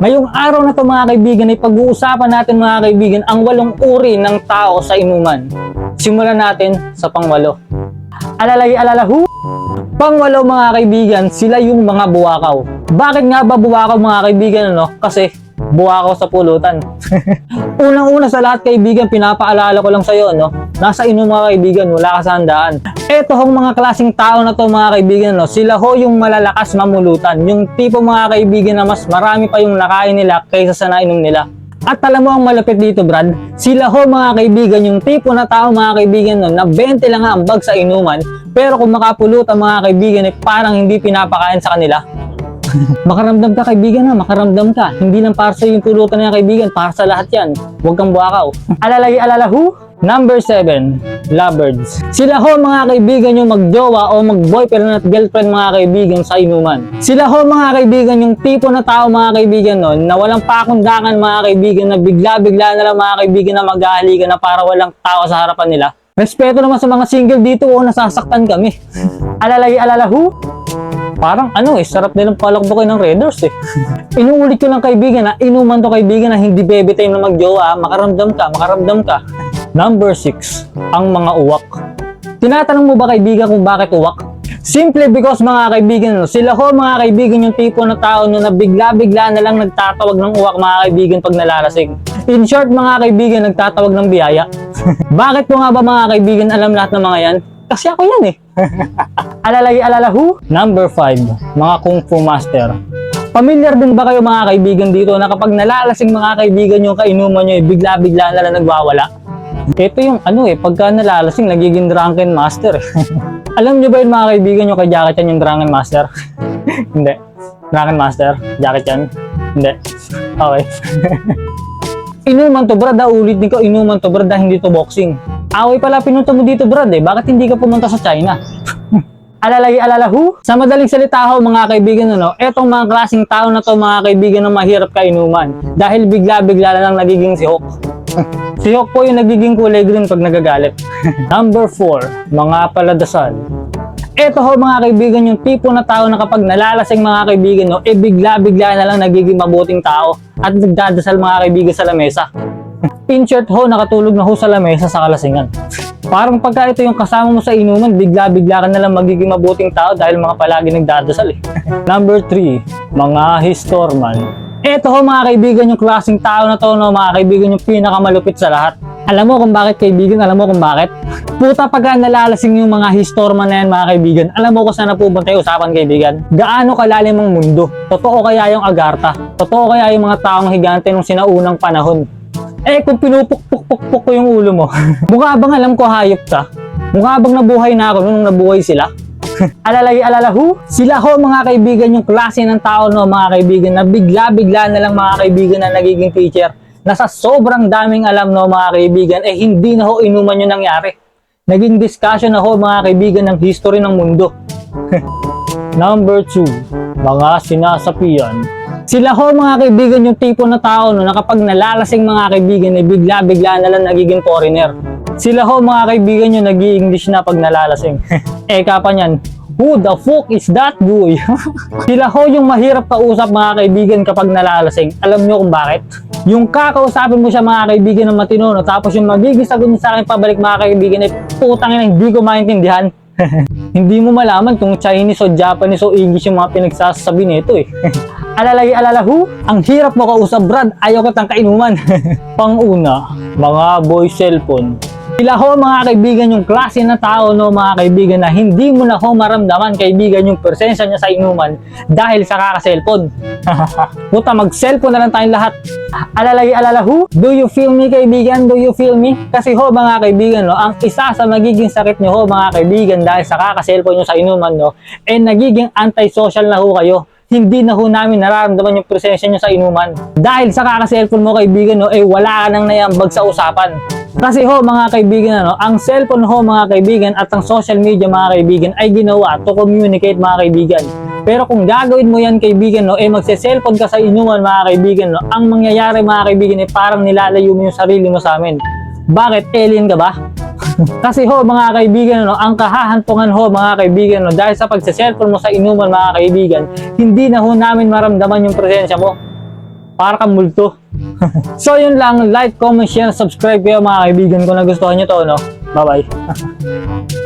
Ngayong araw na to mga kaibigan ay pag-uusapan natin mga kaibigan ang 8 uri ng tao sa inuman. Simulan natin sa pangwalo. Alalay alalahu. Pangwalo mga kaibigan, sila yung mga buwakaw. Bakit nga ba buwakaw mga kaibigan Kasi buwakaw sa pulutan. Unang-una sa lahat kaibigan, pinapaalala ko lang sa iyo nasa inom mga kaibigan, wala ka sa handaan. Eto hong mga klaseng tao na to mga kaibigan sila ho yung malalakas mamulutan. Yung tipo mga kaibigan na mas marami pa yung nakain nila kaysa sa nainom nila. At alam mo ang malapit dito Brad, sila ho mga kaibigan yung tipo na tao mga kaibigan na 20 lang ang bag sa inuman, pero kung makapulutan mga kaibigan parang hindi pinapakain sa kanila. Makaramdam ka kaibigan makaramdam ka. Hindi lang para sa yung pulutan na kaibigan, para sa lahat yan. Huwag kang buwakaw. Alalay alalahu. Number 7, lovebirds. Sila ho mga kaibigan yung magjowa o mag-boyfriend at girlfriend mga kaibigan sa inuman. Sila ho mga kaibigan yung tipo na tao mga kaibigan na walang pakundangan mga kaibigan na bigla-bigla na lang mga kaibigan na maghahalikan na para walang tao sa harapan nila. Respeto naman sa mga single dito nasasaktan kami. Alalay alalahu. Parang sarap nilang palakbukin ng Raiders Inuulit ko lang kaibigan na inuman to kaibigan na hindi baby time na magjowa, makaramdam ka. Number 6, ang mga uwak. Tinatanong mo ba kaibigan kung bakit uwak? Simple because mga kaibigan sila ho mga kaibigan yung tipo na tao na bigla-bigla na lang nagtatawag ng uwak mga kaibigan pag nalalasing. In short mga kaibigan, nagtatawag ng biyaya. Bakit po nga ba mga kaibigan alam lahat ng mga yan? Kasi ako yan Alalay alalahu. Number 5, mga kung fu master. Familiar din ba kayo mga kaibigan dito na kapag nalalasing mga kaibigan yung kainuman nyo bigla-bigla na lang nagwawala? Ito yung pagka nalalasing nagiging drunken master Alam nyo ba yun mga kaibigan yung kay Jackie Chan yung drunken master? Hindi. Drunken master? Jackie Chan? Hindi. Okay. Inuman to Brad ulitin ko, inuman to Brad hindi to boxing. Away pala pinunta mo dito Brad bakit hindi ka pumunta sa China? Alalay alalahu. Sa madaling salita ho mga kaibigan etong mga klaseng tao na to mga kaibigan na mahirap kainuman dahil bigla-bigla na lang nagiging sihok. Sihok po yung nagiging kulay green pag nagagalit. Number 4, mga paladasal. Eto ho mga kaibigan yung tipo na tao na kapag nalalasing mga kaibigan bigla-bigla na lang nagiging mabuting tao at nagdadasal mga kaibigan sa lamesa. In short ho, nakatulog na ho sa lamesa sa kalasingan. Parang pagka ito yung kasama mo sa inuman, bigla-bigla ka na lang magiging mabuting tao dahil mga palagi nagdadasal Number 3, mga historman. Eto ho mga kaibigan yung klaseng tao na to mga kaibigan yung pinakamalupit sa lahat. Alam mo kung bakit kaibigan? Alam mo kung bakit? Puta pagka nalalasing yung mga historman na yan mga kaibigan, alam mo kung saan napupunta yung usapan kaibigan? Gaano kalalim ang mundo? Totoo kaya yung Agartha? Totoo kaya yung mga taong higante nung sinaunang panahon? Kung pinupuk-puk-puk ko yung ulo mo, mukha bang alam ko hayop ka? Mukha bang nabuhay na ako nung nabuhay sila? Alalay alalahu. Sila ho mga kaibigan yung klase ng tao mga kaibigan na bigla-bigla na lang mga kaibigan na nagiging teacher na sa sobrang daming alam mga kaibigan hindi na ho inuman yung nangyari. Naging discussion na ho mga kaibigan ng history ng mundo. Number 2, mga sinasapian. Sila ho mga kaibigan yung tipo na tao na kapag nalalasing mga kaibigan bigla-bigla na lang nagiging foreigner. Sila ho mga kaibigan yung nag-i-English na pag nalalasing. Eka pa niyan, who the fuck is that boy? Sila ho yung mahirap kausap mga kaibigan kapag nalalasing. Alam nyo kung bakit? Yung kakausapin mo siya mga kaibigan ng matino tapos yung magiging sagot niya sa akin pabalik mga kaibigan putang ina hindi ko maintindihan. Hindi mo malaman kung Chinese o Japanese o English yung mga pinagsasabi nito Alalay alalahu. Ang hirap mo kausap Brad, ayaw kitang kainuman. Panguna, mga boy cellphone. Sila ho mga kaibigan yung klase na tao mga kaibigan na hindi mo na ho maramdaman kaibigan yung presensya niya sa inuman dahil sa kaka-cellphone. Puta mag-cellphone na lang tayong lahat. Alalay alalahu. Do you feel me kaibigan? Do you feel me? Kasi ho mga kaibigan ang isa sa magiging sakit nyo ho mga kaibigan dahil sa kaka-cellphone nyo sa inuman nagiging anti-social na ho kayo. Hindi na ho namin nararamdaman yung presensya nyo sa inuman. Dahil sa kaka-cellphone mo kaibigan wala ka nang naiambag sa usapan. Kasi ho mga kaibigan ang cellphone ho mga kaibigan at ang social media mga kaibigan ay ginawa to communicate mga kaibigan. Pero kung gagawin mo yan kaibigan magse-cellphone ka sa inuman mga kaibigan ang mangyayari mga kaibigan parang nilalayo mo yung sarili mo sa amin. Bakit? Alien ka ba? Kasi ho mga kaibigan ang kahahantungan ho mga kaibigan dahil sa pagse-cellphone mo sa inuman mga kaibigan, hindi na ho namin maramdaman yung presensya mo. Para kang multo. So yun lang, like, comment, share, subscribe kayo mga kaibigan ko na gustuhan nyo to, no? Bye-bye.